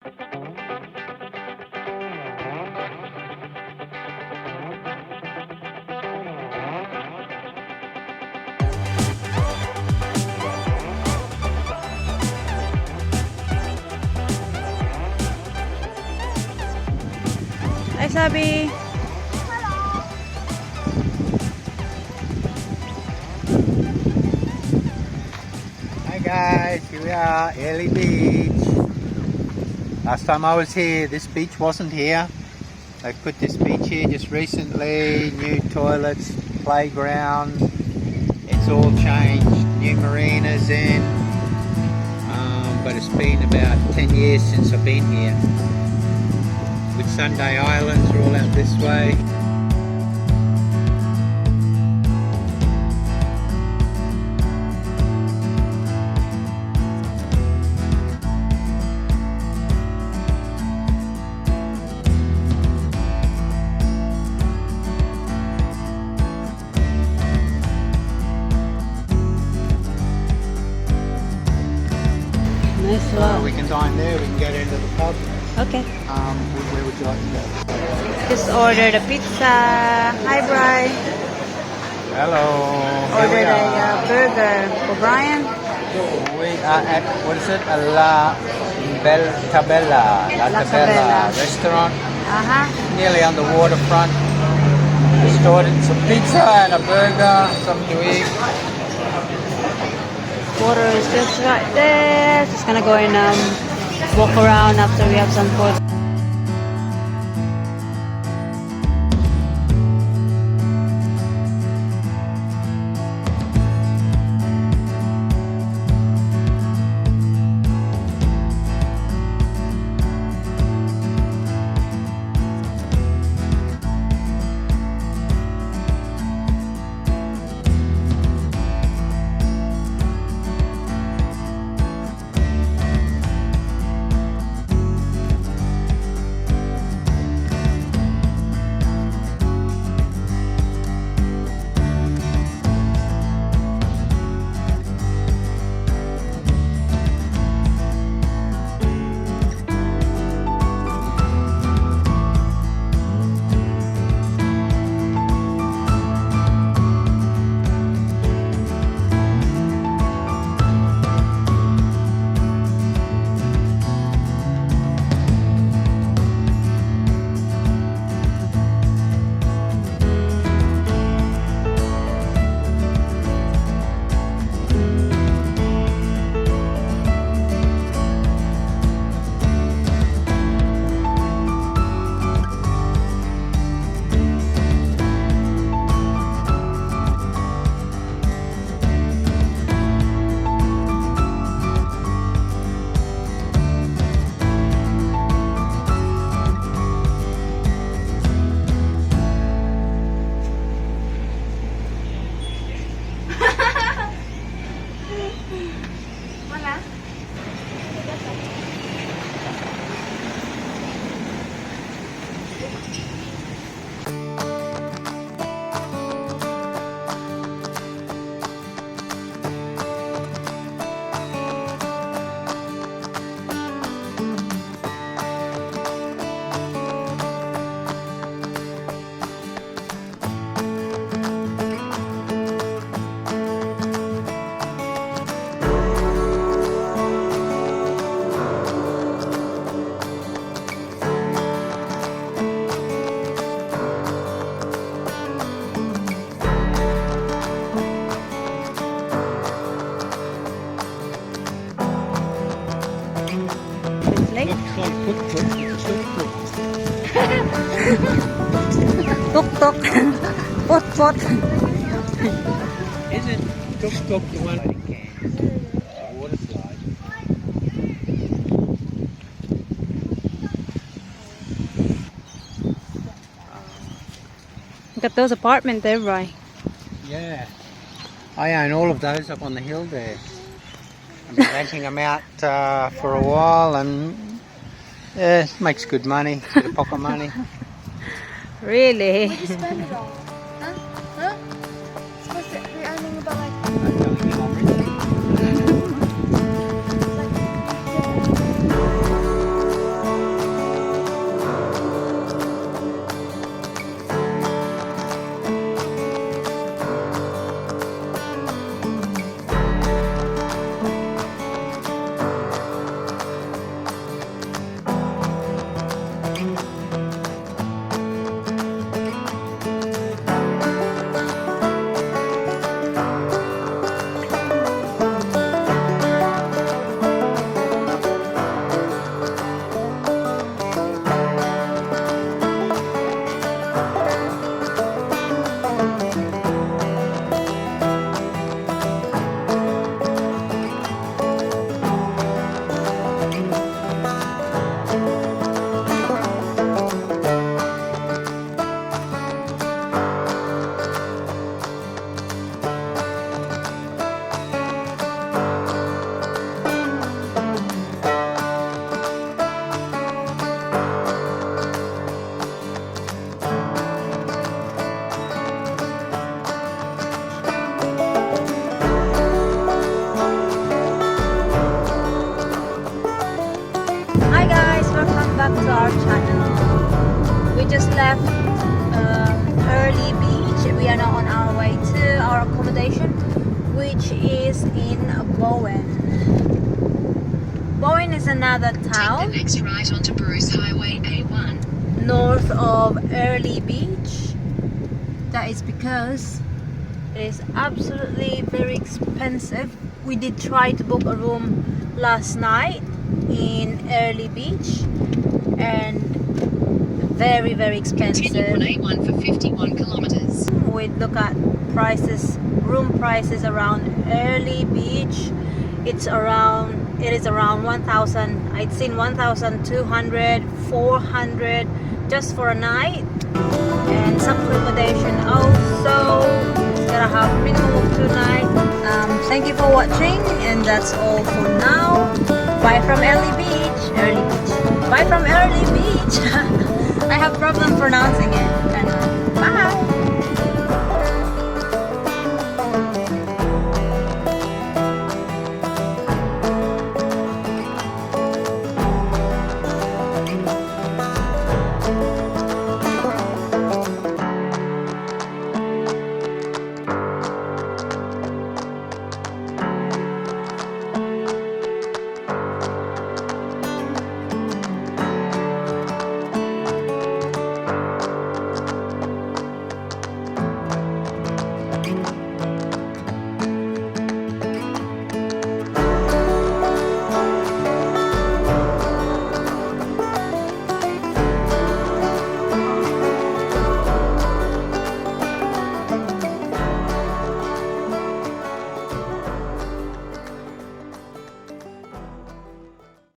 Hi, Sabi. Hi guys, here we are, Airlie Beach. Last time I was here, this beach wasn't here. They put this beach here just recently, new toilets, playground, it's all changed, new marinas in, but it's been about 10 years since I've been here. Whitsunday Islands are all out this way. Nice one. We can dine there, we can go down to the pub. Okay. Where would you like to go? Just ordered a pizza. Hi, Bri. Hello. Ordered a burger for Brian. We are at, what is it? La Tabella. La Tabella restaurant. Nearly on the waterfront. Just ordered some pizza and a burger, something to eat. Water is just right there. Just gonna go and walk around after we have some food. Tuk-tuk. Pot-pot. Isn't tuk-tuk the one in Cairns? The water slide. Look at those apartments there, right? Yeah. I own all of those up on the hill there. I've been renting them out for a while, and yeah, it makes good money, bit of pocket money. Really? Where'd you spend it all? Huh? Huh? Supposed to be earning about like... I'm telling you, I'm rich. back to our channel. We just left Airlie Beach. We are now on our way to our accommodation, which is in Bowen. Bowen is another town. Take the next right onto Bruce Highway A1. North of Airlie Beach. That is because it is absolutely very expensive. We did try to book a room last night in Airlie Beach and very expensive. Continue on A1 for 51 kilometers. We look at prices, room prices around Airlie Beach. It is around 1,000. I'd seen 1,200, 400 just for a night, and some accommodation also. It's gonna have minimum of 2 nights. Thank you for watching, and that's all for now. Bye from Airlie Beach. Bye from Airlie Beach. I have problem pronouncing it.